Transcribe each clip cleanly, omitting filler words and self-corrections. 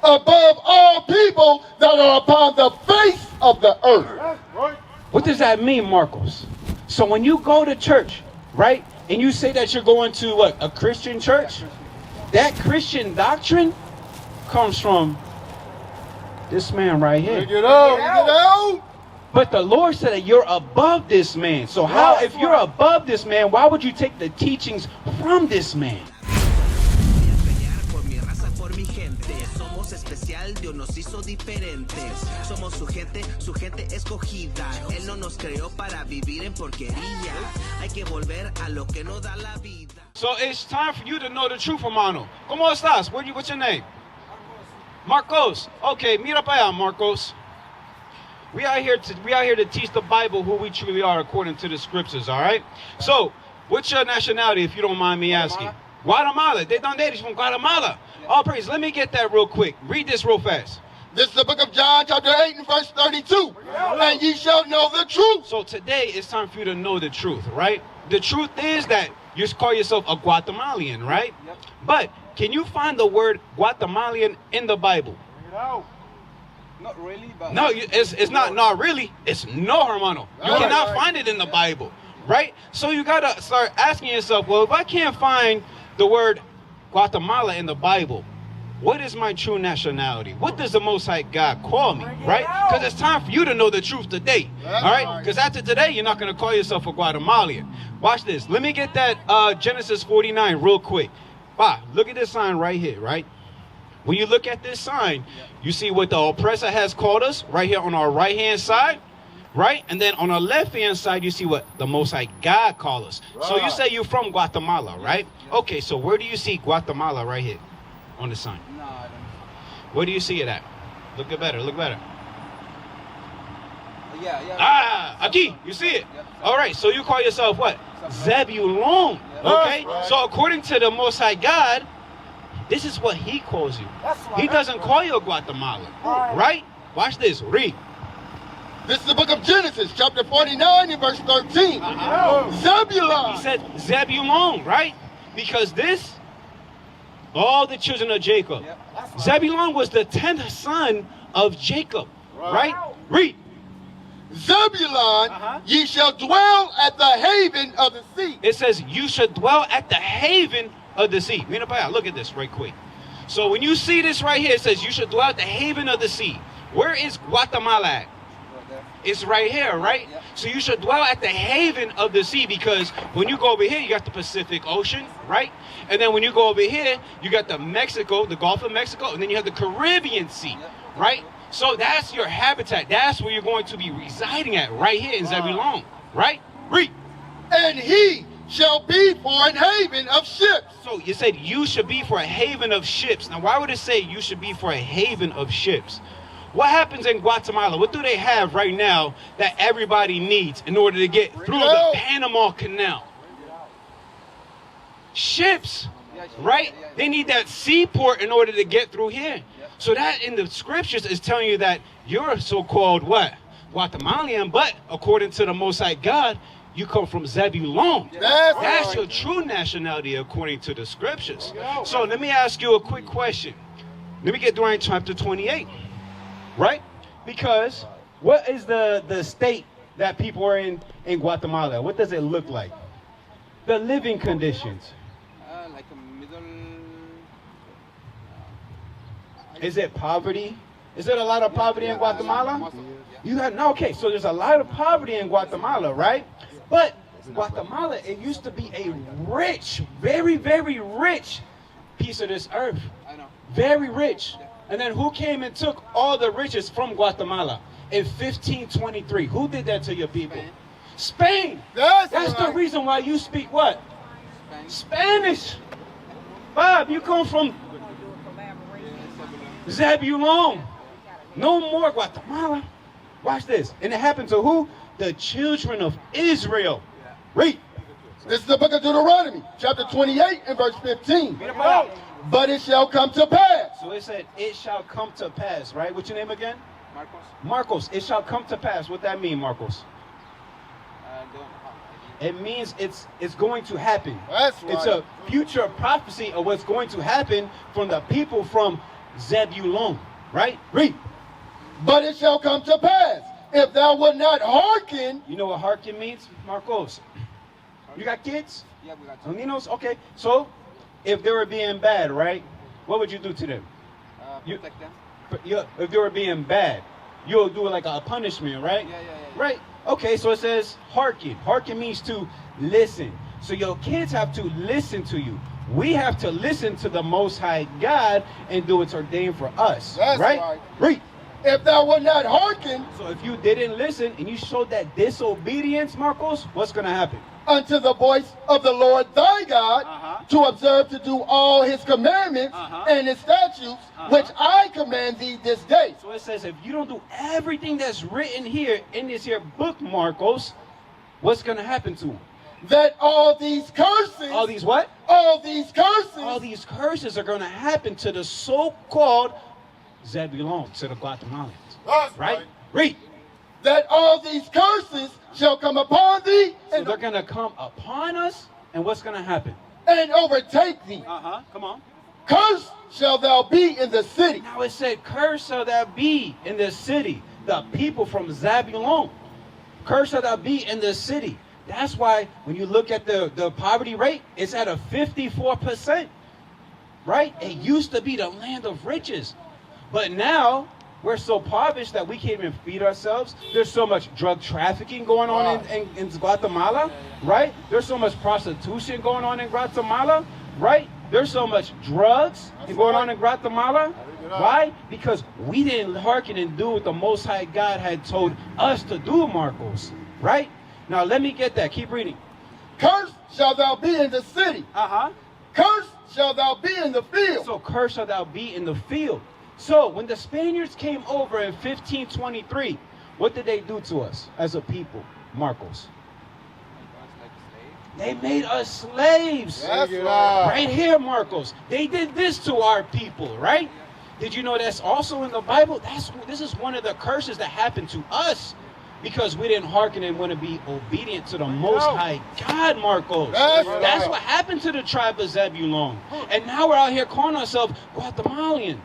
above all people that are upon the face of the earth. What does that mean, Marcos? So when you go to church, right, and you say that you're going to what, a Christian church, that Christian doctrine comes from this man right here. Get out. But the Lord said that you're above this man. So how, if you're above this man, why would you take the teachings from this man? Especial, Dios nos hizo diferentes. Somos su gente escogida. Él no nos creó para vivir en porquería. Hay que volver a lo que nos da la vida. So it's time for you to know the truth, hermano. ¿Cómo estás? What's your name? Marcos. Okay, mira para allá, Marcos. We are here to teach the Bible who we truly are according to the scriptures, all right? So, what's your nationality, if you don't mind me asking? Guatemala. They're from Guatemala. All praise. Let me get that real quick. Read this real fast. This is the book of John, chapter 8 and verse 32. And ye shall know the truth. So today it's time for you to know the truth, right? The truth is that you call yourself a Guatemalan, right? Yep. But can you find the word Guatemalan in the Bible? No. Not really, but... No, it's not really. It's no, hermano. You cannot find it in the Bible, right? So you got to start asking yourself, well, if I can't find the word Guatemala in the Bible, what is my true nationality? What does the Most High God call me, right? Because it's time for you to know the truth today, all right? Because after today, you're not going to call yourself a Guatemalan. Watch this. Let me get that Genesis 49 real quick. Wow, look at this sign right here, right? When you look at this sign, you see what the oppressor has called us right here on our right-hand side, right? And then on our left-hand side, you see what the Most High God called us. Right. So you say you're from Guatemala, right? Yeah. Okay, so where do you see Guatemala right here on the sign? No, I don't. Where do you see it at? Look better, look better. Yeah. Ah, aquí, you see it. Yeah. All right, so you call yourself what? Zebulon, okay? Right. So according to the Most High God, this is what he calls you. He doesn't call you a Guatemalan, right? Watch this, read. This is the book of Genesis, chapter 49 and verse 13. Zebulon. He said Zebulon, right? Because all the children of Jacob. Zebulon was the 10th son of Jacob, right? Read. Zebulon, ye shall dwell at the haven of the sea. It says, you should dwell at the haven of the sea. Look at this right quick. So when you see this right here, it says, you should dwell at the haven of the sea. Where is Guatemala at? It's right here, right? Yep. So you should dwell at the haven of the sea, because when you go over here, you got the Pacific Ocean, right? And then when you go over here, you got the Gulf of Mexico, and then you have the Caribbean Sea, right? So that's your habitat. That's where you're going to be residing at, right here in Zebulon, right? Read. And he shall be for an haven of ships. So you said you should be for a haven of ships. Now, why would it say you should be for a haven of ships? What happens in Guatemala? What do they have right now that everybody needs in order to get through the Panama Canal? Ships, right? They need that seaport in order to get through here. So that in the scriptures is telling you that you're so-called what? Guatemalan, but according to the Most High God, you come from Zebulon. That's your true nationality according to the scriptures. So let me ask you a quick question. Let me get Deuteronomy chapter 28. Right? Because what is the state that people are in Guatemala? What does it look like? The living conditions. Like a middle... Is it poverty? Is there a lot of poverty in Guatemala? You got no. Okay, so there's a lot of poverty in Guatemala, right? But Guatemala, it used to be a rich, very, very rich piece of this earth. I know. Very rich. And then who came and took all the riches from Guatemala in 1523? Who did that to your people? Spain. That's the reason why you speak what? Spanish. Bob, you come from Zebulon. No more Guatemala. Watch this. And it happened to who? The children of Israel. Read. This is the book of Deuteronomy, chapter 28 and verse 15. But it shall come to pass. So it said, it shall come to pass, right? What's your name again? Marcos. Marcos. It shall come to pass. What that mean, Marcos? It means it's going to happen. That's right. It's a future prophecy of what's going to happen from the people from Zebulon, right? Read. But it shall come to pass, if thou wilt not hearken. You know what hearken means, Marcos? You got kids? Yeah, we got two. Ninos? Okay. So, if they were being bad, right? What would you do to them? Protect them. If they were being bad, you'll do like a punishment, right? Yeah. Right. Okay, so it says hearken. Hearken means to listen. So your kids have to listen to you. We have to listen to the Most High God and do what's ordained for us. That's right. Read. If thou wilt not hearken. So if you didn't listen and you showed that disobedience, Marcos, what's going to happen? Unto the voice of the Lord thy God, to observe to do all his commandments and his statutes, which I command thee this day. So it says if you don't do everything that's written here in this here book, Marcos, what's going to happen to them? That all these curses. All these what? All these curses. All these curses are going to happen to the so-called Zebulon, to the Guatemalans. That's right? Read. That all these curses shall come upon thee. So they're going to come upon us, and what's going to happen? And overtake thee. Come on. Cursed shall thou be in the city. Now it said, cursed shall thou be in the city. The people from Zebulon. Cursed shall thou be in the city. That's why when you look at the poverty rate, it's at a 54%. Right? It used to be the land of riches. But now, we're so impoverished that we can't even feed ourselves. There's so much drug trafficking going on in Guatemala, right? There's so much prostitution going on in Guatemala, right? There's so much drugs going on in Guatemala. Why? Because we didn't hearken and do what the Most High God had told us to do, Marcos, right? Now, let me get that. Keep reading. Cursed shall thou be in the city. Cursed shall thou be in the field. So, cursed shall thou be in the field. So, when the Spaniards came over in 1523, what did they do to us as a people, Marcos? They made us slaves. That's right. Right here, Marcos. They did this to our people, right? Did you know that's also in the Bible? This is one of the curses that happened to us because we didn't hearken and want to be obedient to the Most High God, Marcos. That's what happened to the tribe of Zebulon. And now we're out here calling ourselves Guatemalan,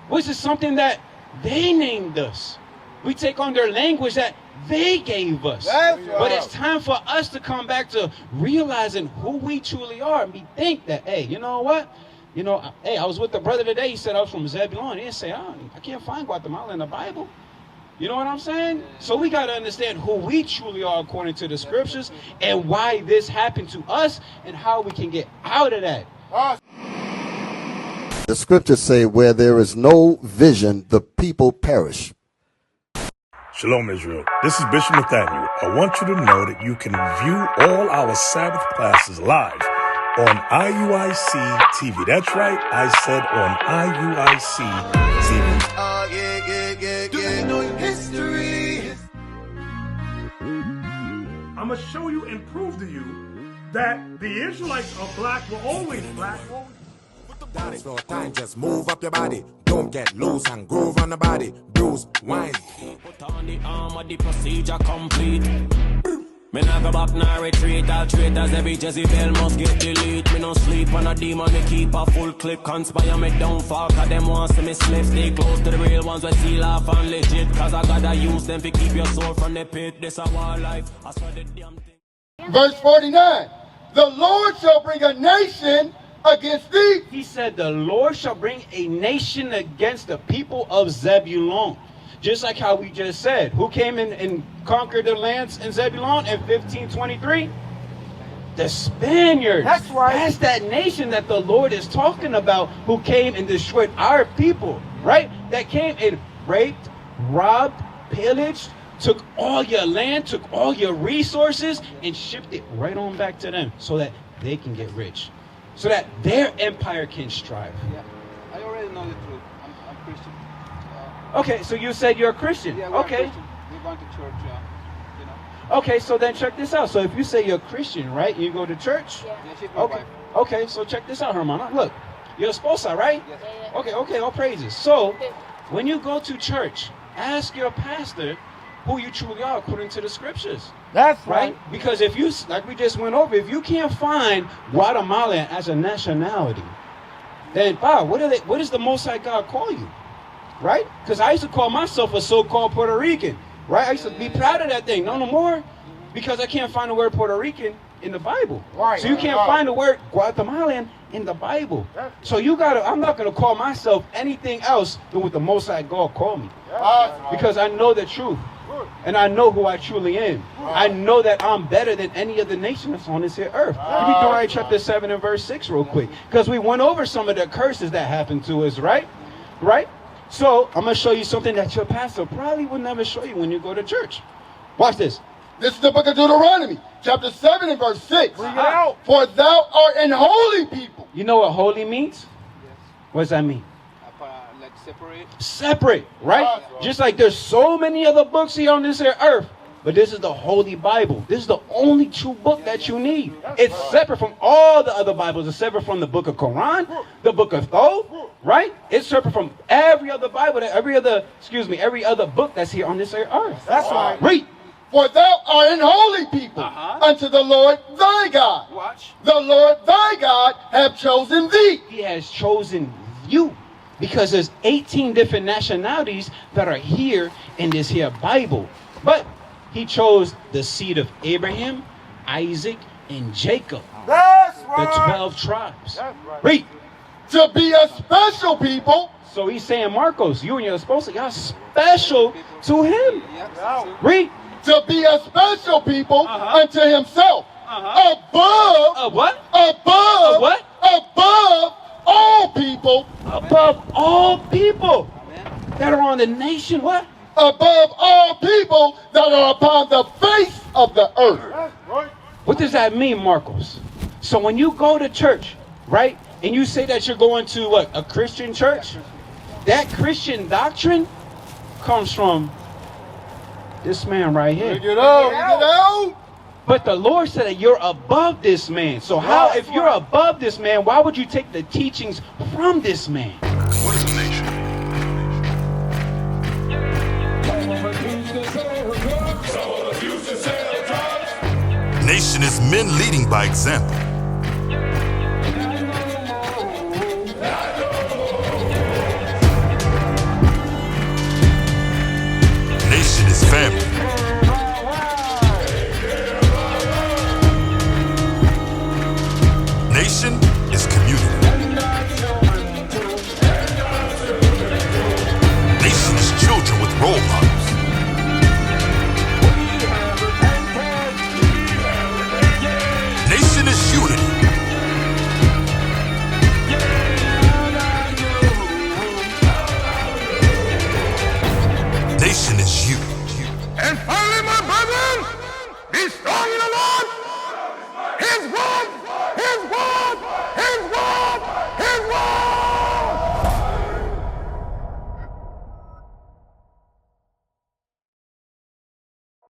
which is something that they named us. We take on their language that they gave us. But it's time for us to come back to realizing who we truly are. And we think that, hey, you know what? Hey, I was with the brother today. He said I was from Zebulon. He didn't say, I can't find Guatemala in the Bible. You know what I'm saying? So we got to understand who we truly are according to the scriptures and why this happened to us and how we can get out of that. The scriptures say where there is no vision, the people perish. Shalom, Israel. This is Bishop Nathaniel. I want you to know that you can view all our Sabbath classes live on IUIC TV. That's right, I said on IUIC TV. Do you know your history? I'm going to show you and prove to you that the Israelites are black, were always black. Dance for time, just move up your body. Don't get loose and groove on the body. Bruise, whine. Put on the armor, the procedure complete. Me nah go back, nah retreat. All traitors, every Jezebel must get delete. Me no sleep on a demon, me keep a full clip. Conspire me downfall, cause them want see me slip. Stay close to the real ones, we seal off and legit. Cause I gotta use them to keep your soul from the pit. This a war life, I swear the damn thing. Verse 49. The Lord shall bring a nation against thee. He said the Lord shall bring a nation against the people of Zebulon. Just like how we just said. Who came in and conquered the lands in Zebulon in 1523? The Spaniards. That's right. That's that nation that the Lord is talking about who came and destroyed our people, right? That came and raped, robbed, pillaged, took all your land, took all your resources, and shipped it right on back to them so that they can get rich. So that their empire can strive. Yeah, I already know the truth. I'm Christian. Okay, so you said you're a Christian. Yeah, we're Okay. Christian. We're going to church, you know. Okay, so then check this out. So if you say you're a Christian, right? You go to church? Yeah, she's my Okay. wife. Okay, so check this out, Hermana. Look, you're a esposa, right? Yes. Okay, all praises. So when you go to church, ask your pastor who you truly are according to the scriptures. That's Right? Because if you, like we just went over, if you can't find Guatemalan as a nationality, then wow, what does the Most High God call you? Right? Because I used to call myself a so-called Puerto Rican. Right? I used to be proud of that thing. No more. Because I can't find the word Puerto Rican in the Bible. Right. So you can't find the word Guatemalan in the Bible. So I'm not going to call myself anything else than what the Most High God called me. Because I know the truth. And I know who I truly am. I know that I'm better than any other nation that's on this here earth. Let me Deuteronomy chapter 7 and verse 6 real quick. Because we went over some of the curses that happened to us, right? Right? So I'm going to show you something that your pastor probably would never show you when you go to church. Watch this. This is the book of Deuteronomy, chapter 7 and verse 6. Bring it out. For thou art an holy people. You know what holy means? Yes. What does that mean? Like separate. Separate, right? Just like there's so many other books here on this here earth, but this is the Holy Bible. This is the only true book that you need. It's separate from all the other Bibles. It's separate from the book of Quran, the book of Thoth, right? It's separate from every other Bible, every other book that's here on this here earth. That's right. Read. For thou art an holy people unto the Lord thy God. Watch. The Lord thy God hath chosen thee. He has chosen you. Because there's 18 different nationalities that are here in this here Bible. But he chose the seed of Abraham, Isaac, and Jacob. That's right. The 12 tribes. That's right. Read. To be a special people. So he's saying, Marcos, you and your esposa, y'all special to him. Read. To be a special people unto himself. Above. What? Above. What? Above all people. Above all people that are on the nation. What? Above all people that are upon the face of the earth. What does that mean, Marcos? So when you go to church, right, and you say that you're going to what, a Christian church, that Christian doctrine comes from this man right here. Get out. But the Lord said that you're above this man. So how, if you're above this man, why would you take the teachings from this man? What is a nation? Nation is men leading by example. Nation is family. Nation is community. Nation is children with role models. Nation is unity. Nation is you.